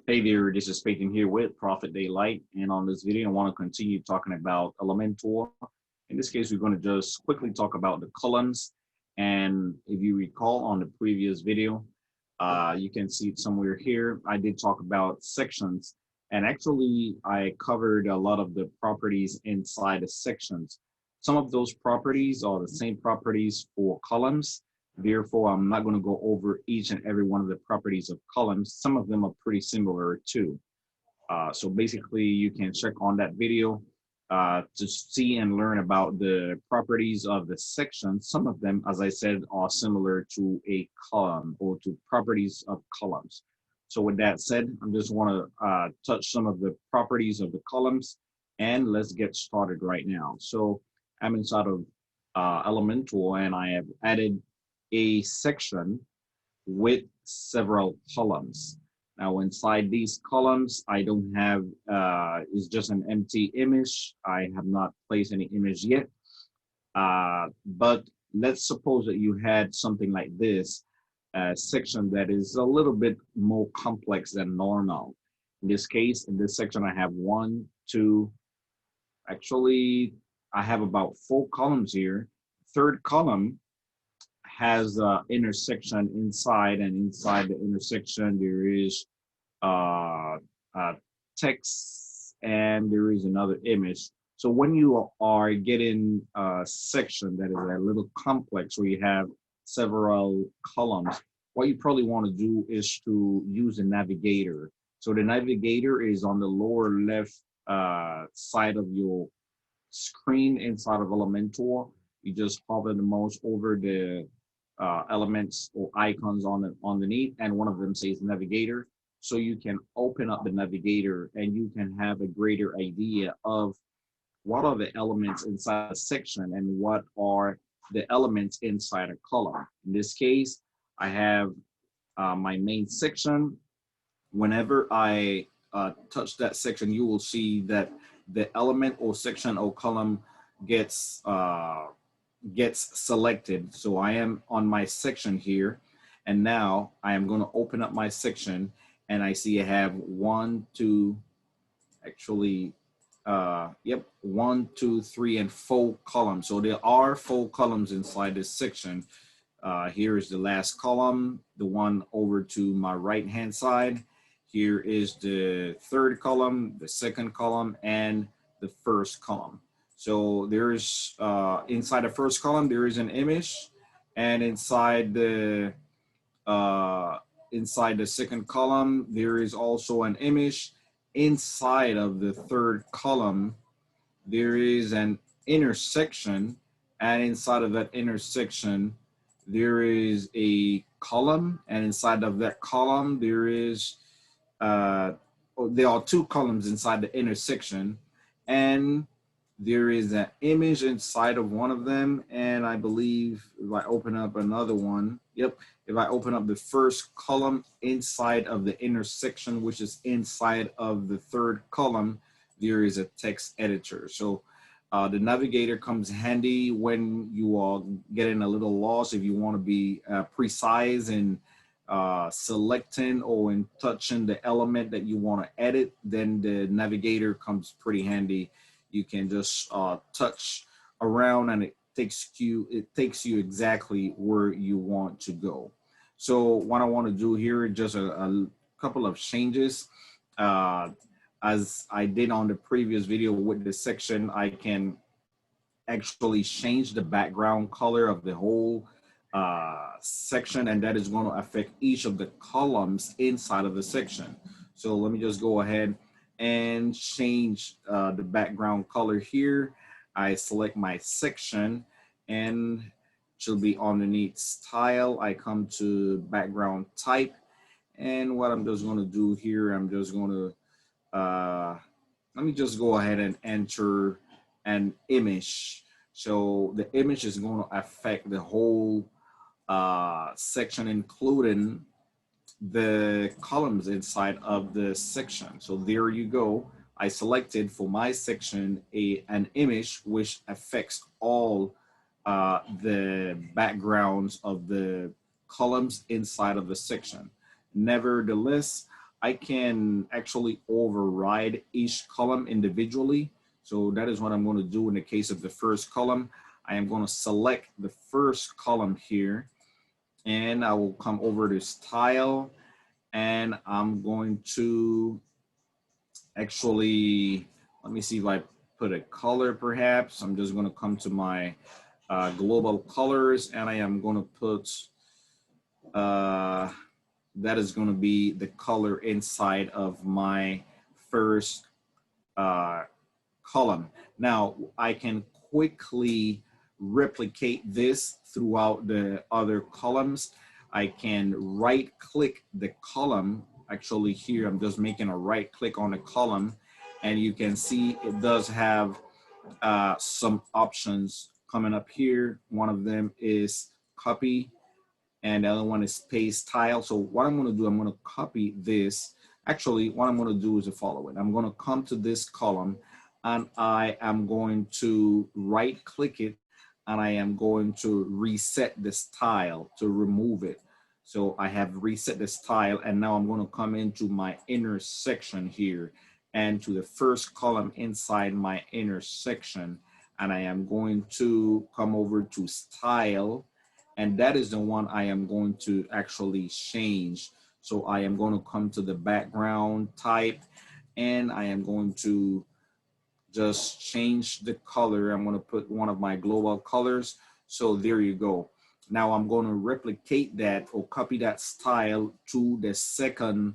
Hey there, this is speaking here with Prophet Daylight, and on this video, I want to continue talking about Elementor. In this case, we're going to just quickly talk about the columns. And if you recall on the previous video, you can see it somewhere here. I did talk about sections, and actually, I covered a lot of the properties inside the sections. Some of those properties are the same properties for columns. Therefore, I'm not going to go over each and every one of the properties of columns. Some of them are pretty similar too. So basically, you can check on that video to see and learn about the properties of the section. Some of them, as I said, are similar to a column or to properties of columns. So with that said, I just want to touch some of the properties of the columns, and let's get started right now. So I'm inside of Elementor, and I have added a section with several columns. Now inside these columns, I don't have, it's just an empty image. I have not placed any image yet. But let's suppose that you had something like this, section that is a little bit more complex than normal. In this case, in this section, I have one, two, actually, I have about 4 columns here. Third column has intersection inside, and inside the intersection there is text, and there is another image. So when you are getting a section that is a little complex, where you have several columns, what you probably want to do is to use a navigator. So the navigator is on the lower left side of your screen inside of Elementor. You just hover the mouse over the elements or icons on the underneath, and one of them says navigator. So you can open up the navigator and you can have a greater idea of what are the elements inside a section and what are the elements inside a column. In this case, I have my main section. Whenever I touch that section, you will see that the element or section or column gets selected. So I am on my section here, and now I am going to open up my section, and I see I have 1, 2, actually, 1, 2, 3, and 4 columns. So there are 4 columns inside this section. Here is the last column, the one over to my right hand side. Here is the third column, the second column, and the first column. So there's inside the first column there is an image, and inside the second column there is also an image. Inside of the third column there is an intersection, and inside of that intersection there is a column, and inside of that column there is there are 2 columns inside the intersection, and there is an image inside of one of them. And I believe if I open up another one, if I open up the first column inside of the intersection, which is inside of the third column, there is a text editor. So the navigator comes handy when you are getting a little lost. If you want to be precise in selecting or in touching the element that you want to edit, then the navigator comes pretty handy. You can just touch around, and it takes you exactly where you want to go. So what I want to do here is just a couple of changes. As I did on the previous video with this section, I can actually change the background color of the whole section, and that is going to affect each of the columns inside of the section. So let me just go ahead and change the background color here. I select my section, and it should be underneath style. I come to background type, and what I'm just going to do here, I'm just going to let me just go ahead and enter an image. So the image is going to affect the whole section, including the columns inside of the section. So there you go. I selected for my section an image which affects all the backgrounds of the columns inside of the section. Nevertheless, I can actually override each column individually. So that is what I'm going to do in the case of the first column. I am going to select the first column here, and I will come over to style, and I'm going to actually, let me see if I put a color perhaps. I'm just going to come to my global colors, and I am going to put that is going to be the color inside of my first column. Now I can quickly replicate this throughout the other columns. I can right click the column. Actually here I'm just making a right click on the column, and you can see it does have some options coming up here. One of them is copy, and the other one is paste tile. So what I'm going to do, I'm going to copy this. Actually, what I'm going to do is the following. I'm going to come to this column, and I am going to right click it, and I am going to reset this tile to remove it. So I have reset this tile, and now I'm going to come into my intersection here and to the first column inside my intersection, and I am going to come over to style, and that is the one I am going to actually change. So I am going to come to the background type, and I am going to just change the color. I'm going to put one of my global colors. So there you go. Now I'm going to replicate that or copy that style to the second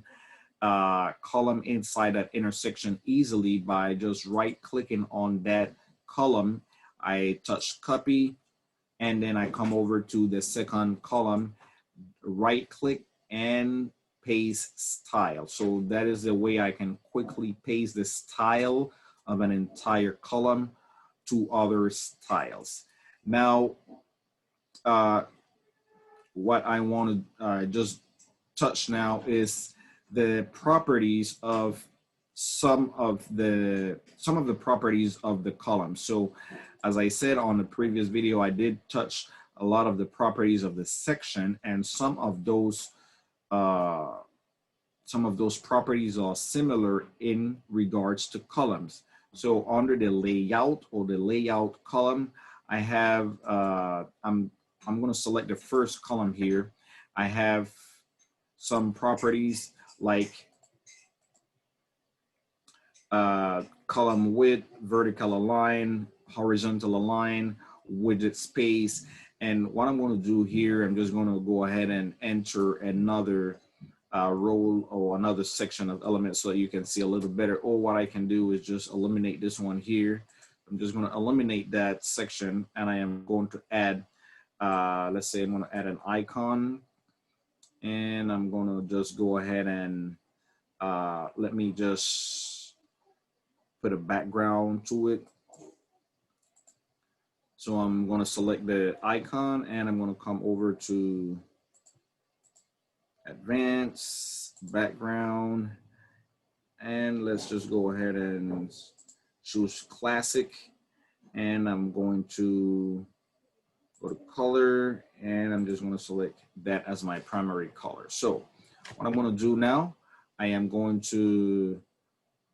column inside that intersection easily by just right clicking on that column. I touch copy, and then I come over to the second column, right click and paste style. So that is the way I can quickly paste the style of an entire column to other styles. Now, what I want to just touch now is the properties of some of the properties of the column. So as I said on the previous video, I did touch a lot of the properties of the section, and some of those properties are similar in regards to columns. So under the layout or the layout column, I have I'm going to select the first column here. I have some properties like column width, vertical align, horizontal align, widget space. And what I'm going to do here, I'm just going to go ahead and enter another row or another section of elements so that you can see a little better. Or what I can do is just eliminate this one here. I'm just going to eliminate that section, and I am going to add, let's say I'm going to add an icon, and I'm going to just go ahead and let me just put a background to it. So I'm going to select the icon, and I'm going to come over to advanced background, and let's just go ahead and choose classic, and I'm going to go to color, and I'm just going to select that as my primary color. So what I'm going to do now, I am going to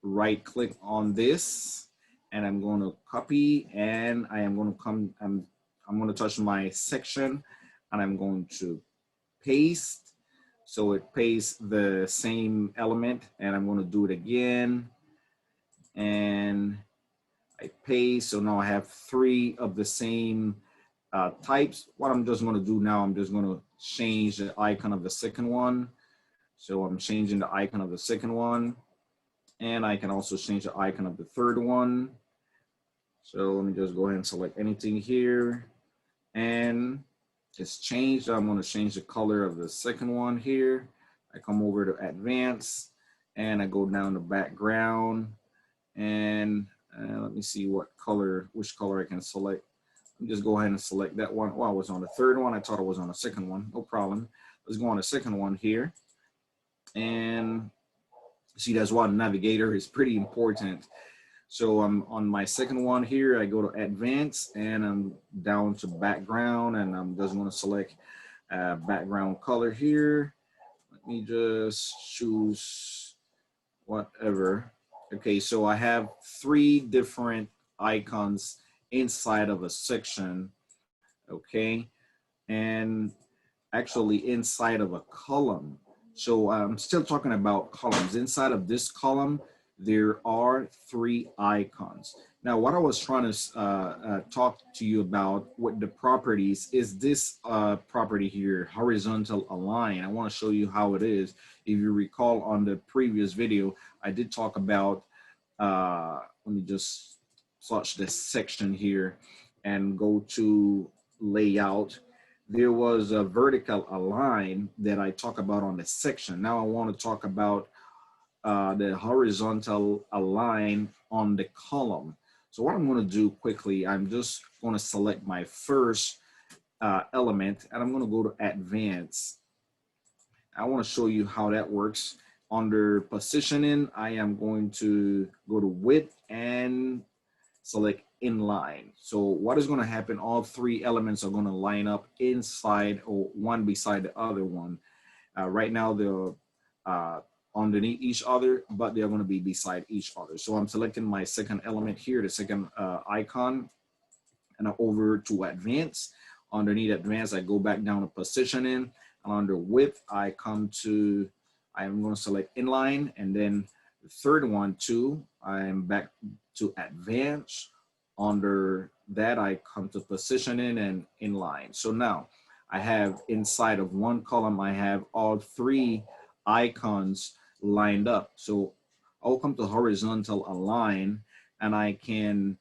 right click on this, and I'm going to copy, and I am going to come, I'm going to touch my section, and I'm going to paste. So it pastes the same element, and I'm going to do it again, and I paste. So now I have 3 of the same types. What I'm just going to do now, I'm just going to change the icon of the second one. So I'm changing the icon of the second one, and I can also change the icon of the third one. So let me just go ahead and select anything here, and it's changed. I'm going to change the color of the second one here. I come over to advanced, and I go down to background, and let me see which color I can select. Just go ahead and select that one. Oh, I was on the third one. I thought I was on the second one. No problem. Let's go on the second one here. And see, that's why Navigator is pretty important. So I'm on my second one here. I go to advanced, and I'm down to background, and I'm just going to select background color here. Let Let me just choose whatever. Okay, so I have 3 different icons inside of a section, okay, and actually inside of a column. So I'm still talking about columns. Inside of this column, there are 3 icons. Now, what I was trying to talk to you about with the properties is this property here, horizontal align. I want to show you how it is. If you recall on the previous video, I did talk about, let me just search this section here and go to layout. There was a vertical align that I talk about on the section. Now I want to talk about the horizontal align on the column. So what I'm going to do quickly, I'm just going to select my first element and I'm going to go to advanced. I want to show you how that works. Under positioning, I am going to go to width and select inline. So what is going to happen, all 3 elements are going to line up inside or one beside the other one. Right now they're underneath each other, but they're going to be beside each other. So I'm selecting my second element here, the second icon, and over to advanced. Underneath advanced, I go back down to positioning, and under width, I'm going to select inline, and then the third one too, I'm back to advanced. Under that, I come to positioning and inline. So now I have inside of one column, I have all 3 icons lined up. So I'll come to horizontal align and I can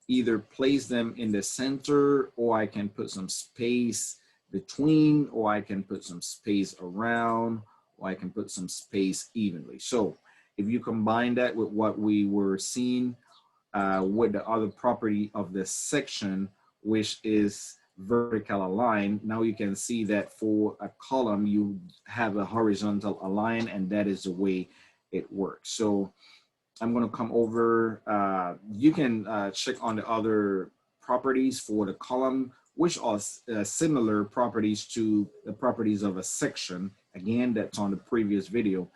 either place them in the center, or I can put some space between, or I can put some space around, or I can put some space evenly. So if you combine that with what we were seeing with the other property of this section, which is vertical align, now you can see that for a column, you have a horizontal align, and that is the way it works. So I'm going to come over. You can check on the other properties for the column, which are similar properties to the properties of a section. Again, that's on the previous video.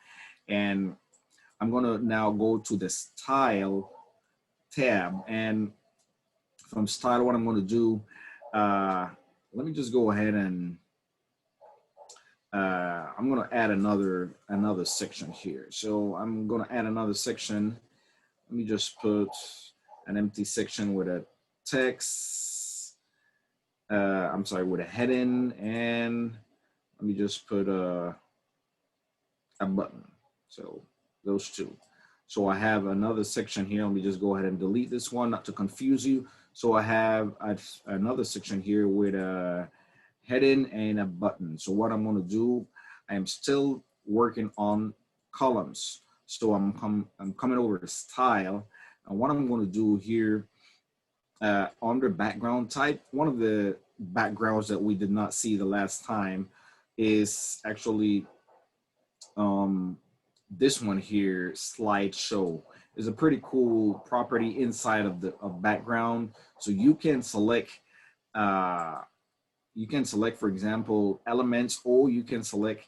And I'm going to now go to the style tab. And from style, what I'm going to do, let me just go ahead and I'm going to add another section here. So I'm going to add another section. Let me just put an empty section with a text. I'm sorry, with a heading, and let me just put a button. So those 2. So I have another section here. Let me just go ahead and delete this one, not to confuse you. So I have another section here with a heading and a button. So what I'm going to do, I am still working on columns. So I'm coming over to style, and what I'm going to do here under background type, one of the backgrounds that we did not see the last time is actually this one here, slideshow. Is a pretty cool property inside of the background. So you can select for example, elements, or you can select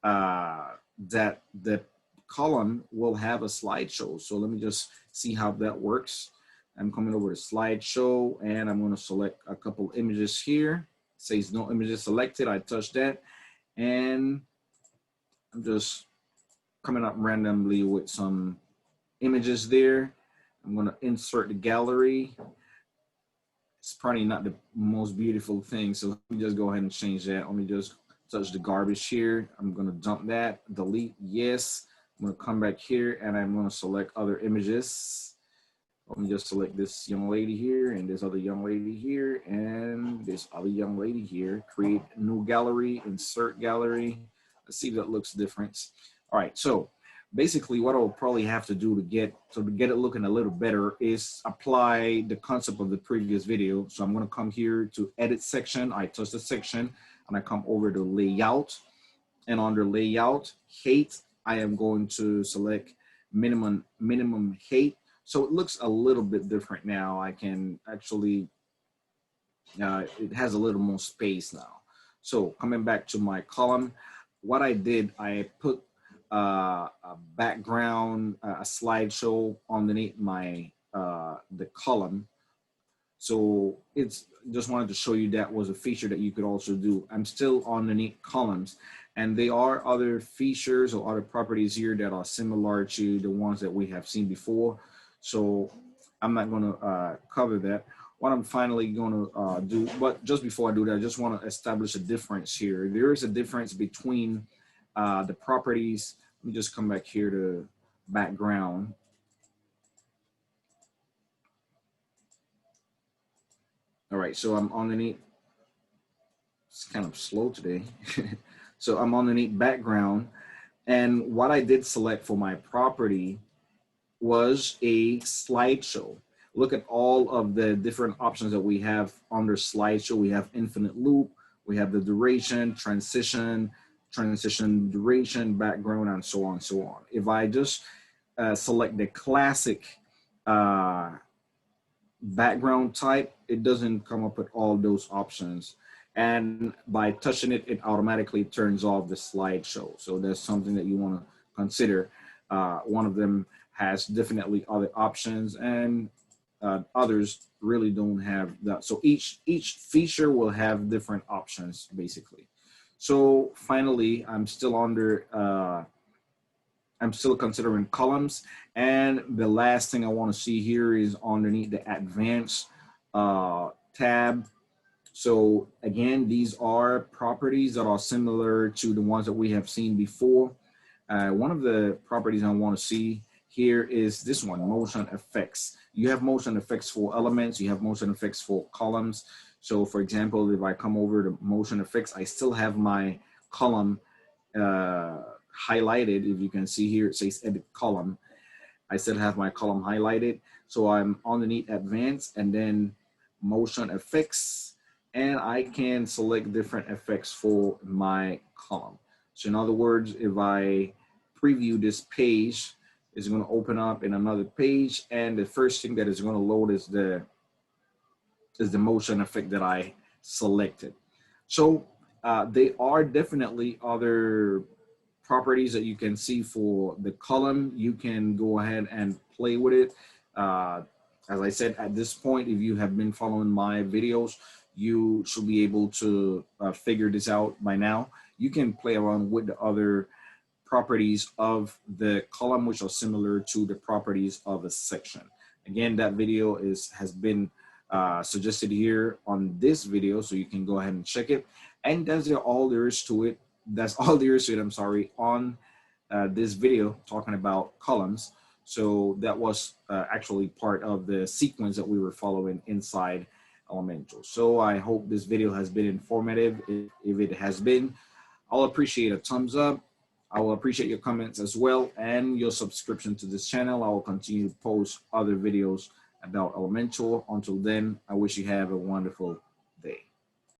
that the column will have a slideshow. So let me just see how that works. I'm coming over to slideshow, and I'm going to select a couple images here. It says no images selected. I touch that, and I'm just coming up randomly with some images there. I'm going to insert the gallery. It's probably not the most beautiful thing, so let me just go ahead and change that. Let me just touch the garbage here. I'm going to dump that, delete, yes. I'm going to come back here, and I'm going to select other images. Let me just select this young lady here, and this other young lady here, and this other young lady here. Create a new gallery, insert gallery. Let's see if that looks different. All right, so basically what I'll probably have to do to get it looking a little better is apply the concept of the previous video. So I'm going to come here to edit section. I touch the section, and I come over to layout, and under layout height, I am going to select minimum height. So it looks a little bit different now. I can actually, it has a little more space now. So coming back to my column, what I did, I put a background, a slideshow underneath my the column. So it's just wanted to show you that was a feature that you could also do. I'm still underneath columns, and there are other features or other properties here that are similar to the ones that we have seen before. So I'm not going to cover that. What I'm finally going to do, but just before I do that, I just want to establish a difference here. There is a difference between the properties. Let me just come back here to background. All right, so I'm underneath. It's kind of slow today. So I'm underneath background. And what I did select for my property was a slideshow. Look at all of the different options that we have under slideshow. We have infinite loop, we have the duration, transition, duration, background, and so on and so on. If I just select the classic background type, it doesn't come up with all those options. And by touching it, it automatically turns off the slideshow. So that's something that you want to consider. One of them has definitely other options, and others really don't have that. So each feature will have different options, basically. So finally, I'm still considering columns. And the last thing I want to see here is underneath the advanced tab. So again, these are properties that are similar to the ones that we have seen before. One of the properties I want to see here is this one, motion effects. You have motion effects for elements, you have motion effects for columns. So for example, if I come over to motion effects, I still have my column highlighted. If you can see here, it says edit column. I still have my column highlighted. So I'm underneath advanced and then motion effects, and I can select different effects for my column. So in other words, if I preview this page, it's going to open up in another page, and the first thing that is going to load is the motion effect that I selected. So there are definitely other properties that you can see for the column. You can go ahead and play with it. As I said, at this point, if you have been following my videos, you should be able to figure this out by now. You can play around with the other properties of the column, which are similar to the properties of a section. Again, that video has been suggested here on this video, so you can go ahead and check it. And that's all there is to it. That's all there is to it, I'm sorry, on this video talking about columns. So that was actually part of the sequence that we were following inside Elementor. So I hope this video has been informative. If it has been, I'll appreciate a thumbs up. I will appreciate your comments as well, and your subscription to this channel. I will continue to post other videos about Elementor. Until then, I wish you have a wonderful